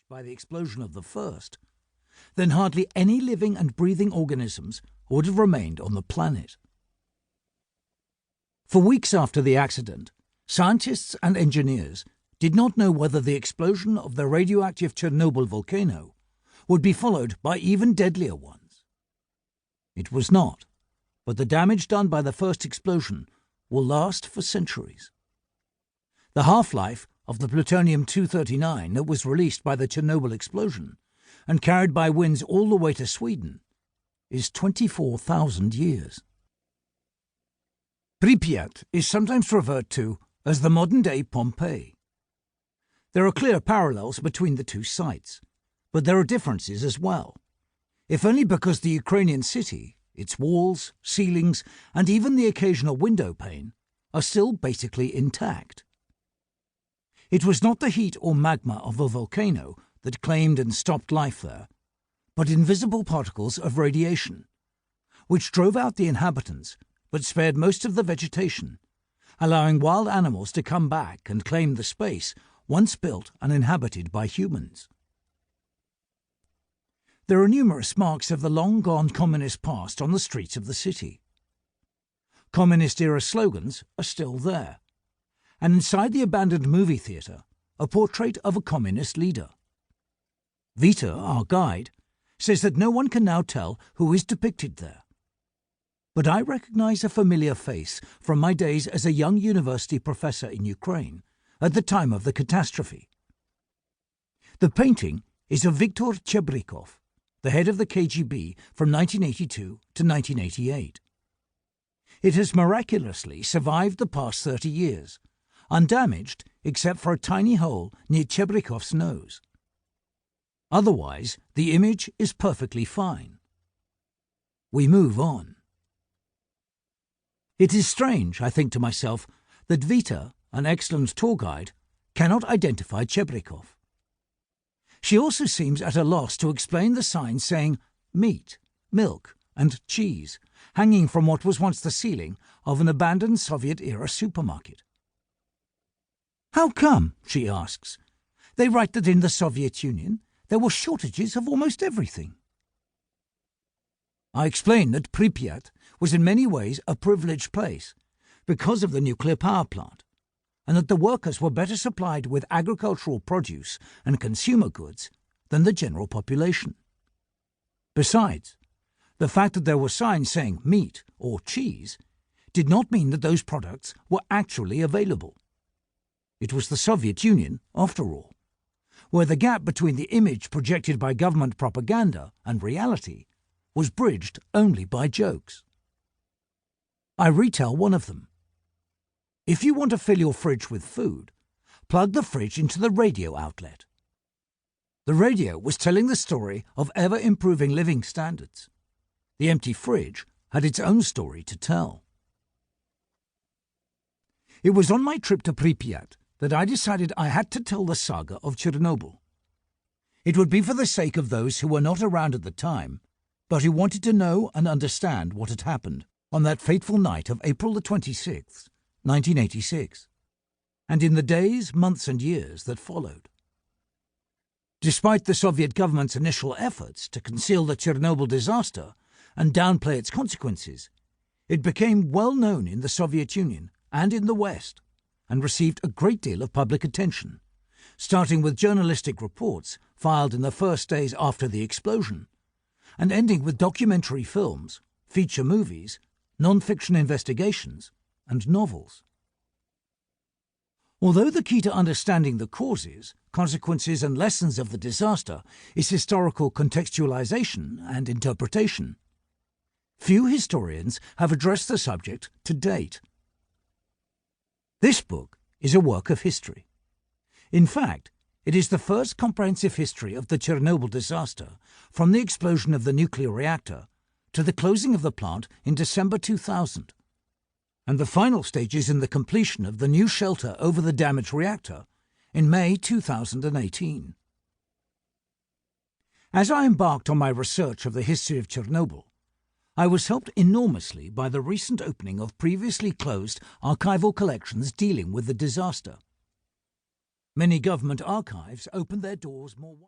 by the explosion of the first, then hardly any living and breathing organisms would have remained on the planet. For weeks after the accident, scientists and engineers did not know whether the explosion of the radioactive Chernobyl volcano would be followed by even deadlier ones. It was not, but the damage done by the first explosion will last for centuries. The half-life of the plutonium-239 that was released by the Chernobyl explosion and carried by winds all the way to Sweden is 24,000 years. Pripyat is sometimes referred to as the modern-day Pompeii. There are clear parallels between the two sites, but there are differences as well, if only because the Ukrainian city, its walls, ceilings, and even the occasional window pane are still basically intact. It was not the heat or magma of a volcano that claimed and stopped life there, but invisible particles of radiation, which drove out the inhabitants but spared most of the vegetation, allowing wild animals to come back and claim the space once built and inhabited by humans. There are numerous marks of the long-gone communist past on the streets of the city. Communist-era slogans are still there, and inside the abandoned movie theatre, a portrait of a communist leader. Vita, our guide, says that no one can now tell who is depicted there. But I recognize a familiar face from my days as a young university professor in Ukraine at the time of the catastrophe. The painting is of Viktor Chebrikov, the head of the KGB from 1982 to 1988. It has miraculously survived the past 30 years, undamaged except for a tiny hole near Chebrikov's nose. Otherwise, the image is perfectly fine. We move on. It is strange, I think to myself, that Vita, an excellent tour guide, cannot identify Chebrikov. She also seems at a loss to explain the signs saying meat, milk, and cheese hanging from what was once the ceiling of an abandoned Soviet-era supermarket. How come, she asks, they write that in the Soviet Union there were shortages of almost everything? I explain that Pripyat was in many ways a privileged place because of the nuclear power plant, and that the workers were better supplied with agricultural produce and consumer goods than the general population. Besides, the fact that there were signs saying meat or cheese did not mean that those products were actually available. It was the Soviet Union, after all, where the gap between the image projected by government propaganda and reality was bridged only by jokes. I retell one of them. If you want to fill your fridge with food, plug the fridge into the radio outlet. The radio was telling the story of ever-improving living standards. The empty fridge had its own story to tell. It was on my trip to Pripyat that I decided I had to tell the saga of Chernobyl. It would be for the sake of those who were not around at the time, but who wanted to know and understand what had happened on that fateful night of April the 26th, 1986, and in the days, months and years that followed. Despite the Soviet government's initial efforts to conceal the Chernobyl disaster and downplay its consequences, it became well known in the Soviet Union and in the West, and received a great deal of public attention, starting with journalistic reports filed in the first days after the explosion, and ending with documentary films, feature movies, non-fiction investigations, and novels. Although the key to understanding the causes, consequences, and lessons of the disaster is historical contextualization and interpretation, few historians have addressed the subject to date. This book is a work of history. In fact, it is the first comprehensive history of the Chernobyl disaster from the explosion of the nuclear reactor to the closing of the plant in December 2000, and the final stages in the completion of the new shelter over the damaged reactor in May 2018. As I embarked on my research of the history of Chernobyl, I was helped enormously by the recent opening of previously closed archival collections dealing with the disaster. Many government archives opened their doors more widely.